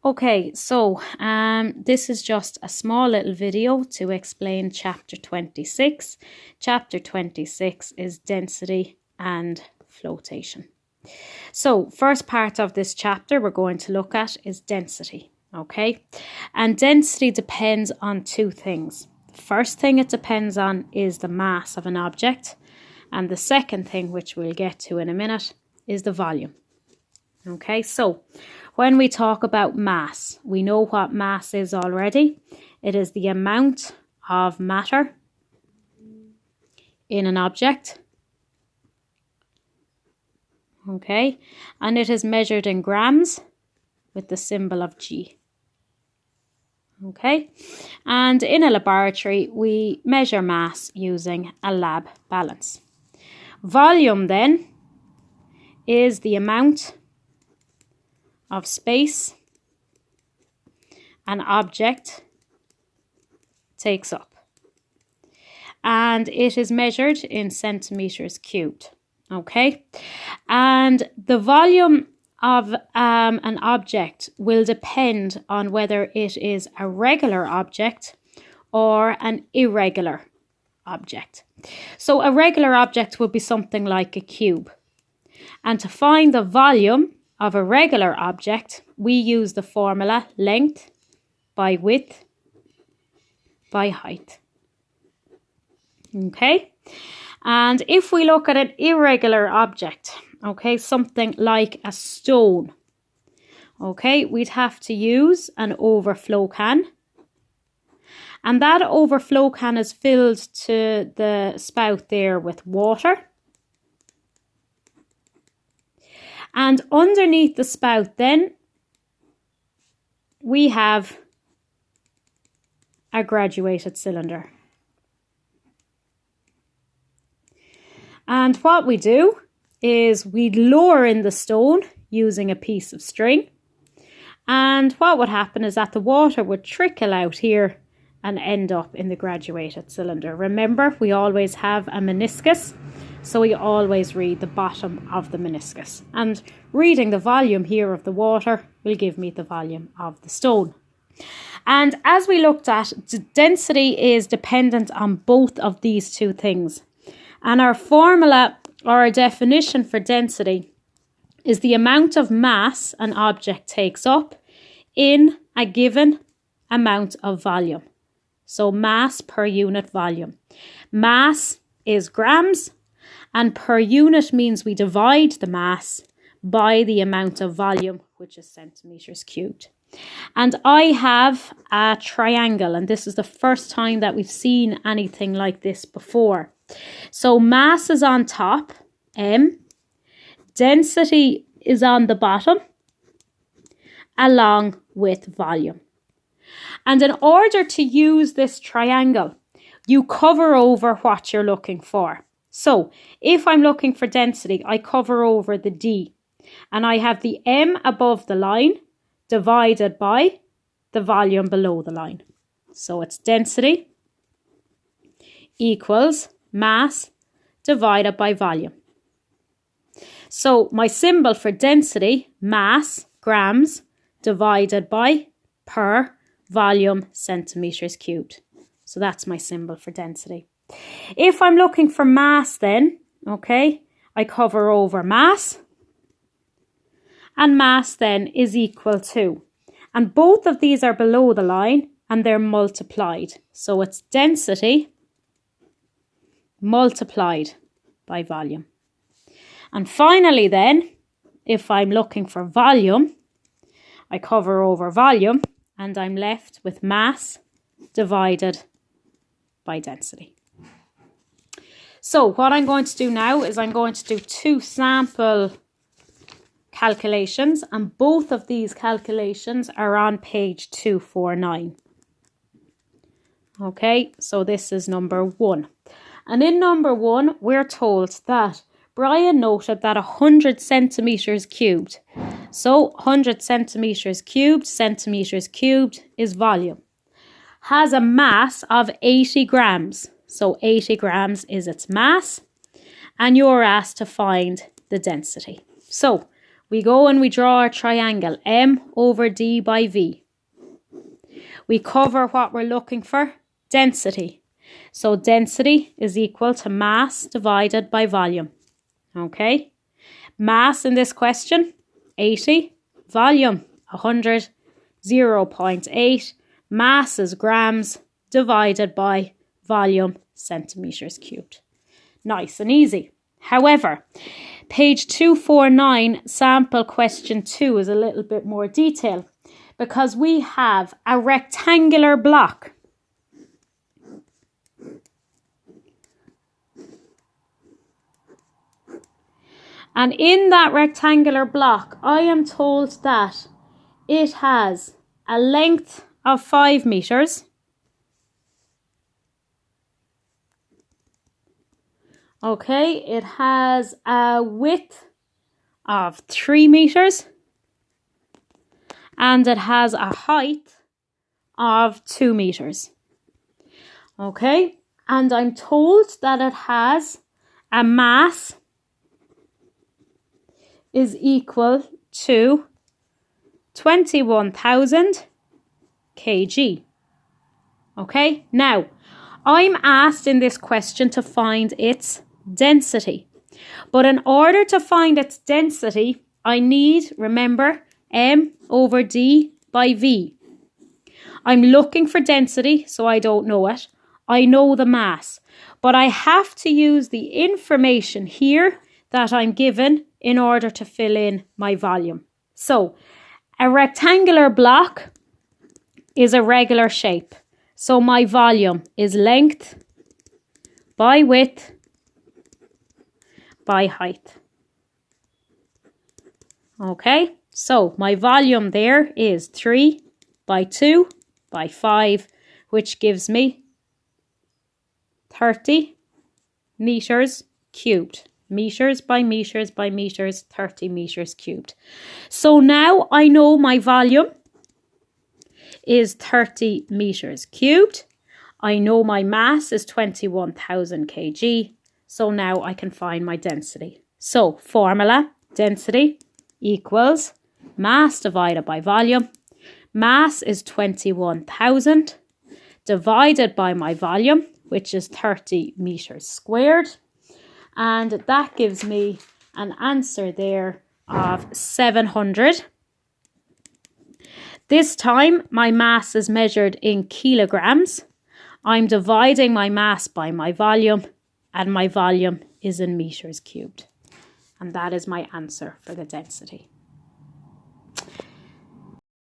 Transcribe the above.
Okay, so this is just a small little video to explain chapter 26. Chapter 26 is density and flotation. So first part of this chapter we're going to look at is density, okay? And density depends on two things. The first thing it depends on is the mass of an object, and the second thing, which we'll get to in a minute, is the volume. Okay, so when we talk about mass, we know what mass is already. It is the amount of matter in an object. Okay, and it is measured in grams with the symbol of G. Okay, and in a laboratory, we measure mass using a lab balance. Volume then is the amount of space an object takes up, and it is measured in centimeters cubed. Okay, and the volume of an object will depend on whether it is a regular object or an irregular object. So a regular object would be something like a cube, and to find the volume of a regular object, we use the formula length by width by height. Okay, and if we look at an irregular object, okay, something like a stone, okay, we'd have to use an overflow can. And that overflow can is filled to the spout there with water. And underneath the spout then, we have a graduated cylinder. And what we do is we'd lower in the stone using a piece of string. And what would happen is that the water would trickle out here and end up in the graduated cylinder. Remember, we always have a meniscus, so we always read the bottom of the meniscus. And reading the volume here of the water will give me the volume of the stone. And as we looked at, density is dependent on both of these two things. And our formula or our definition for density is the amount of mass an object takes up in a given amount of volume. So mass per unit volume. Mass is grams, and per unit means we divide the mass by the amount of volume, which is centimeters cubed. And I have a triangle, and this is the first time that we've seen anything like this before. So mass is on top, M. Density is on the bottom, along with volume. And in order to use this triangle, you cover over what you're looking for. So if I'm looking for density, I cover over the D, and I have the M above the line divided by the volume below the line. So it's density equals mass divided by volume. So my symbol for density, mass, grams, divided by per volume, centimeters cubed. So that's my symbol for density. If I'm looking for mass then, okay, I cover over mass. And mass then is equal to, and both of these are below the line and they're multiplied. So it's density multiplied by volume. And finally then, if I'm looking for volume, I cover over volume and I'm left with mass divided by density. So what I'm going to do now is I'm going to do two sample calculations, and both of these calculations are on page 249. Okay, so this is number 1. And in number 1, we're told that Brian noted that 100 centimeters cubed. So 100 centimeters cubed is volume. Has a mass of 80 grams. So 80 grams is its mass. And you're asked to find the density. So we go and we draw our triangle M over D by V. We cover what we're looking for, density. So density is equal to mass divided by volume. Okay? Mass in this question, 80. Volume, 100. 0.8. Mass is grams divided by volume, centimetres cubed. Nice and easy. However, page 249, sample question 2 is a little bit more detail because we have a rectangular block. And in that rectangular block, I am told that it has a length of 5 meters. Okay, it has a width of 3 meters. And it has a height of 2 meters. Okay, and I'm told that it has a mass is equal to 21,000 kg. Okay, now I'm asked in this question to find its density. But in order to find its density, I need, remember, M over D by V. I'm looking for density, so I don't know it. I know the mass, but I have to use the information here that I'm given in order to fill in my volume. So, a rectangular block is a regular shape. So my volume is length by width by height. Okay, so my volume there is 3 by 2 by 5, which gives me 30 meters cubed. Meters by meters by meters, 30 meters cubed. So now I know my volume is 30 meters cubed. I know my mass is 21,000 kg. So now I can find my density. So formula, density equals mass divided by volume. Mass is 21,000 divided by my volume, which is 30 meters squared. And that gives me an answer there of 700. This time my mass is measured in kilograms. I'm dividing my mass by my volume, and my volume is in meters cubed. And that is my answer for the density.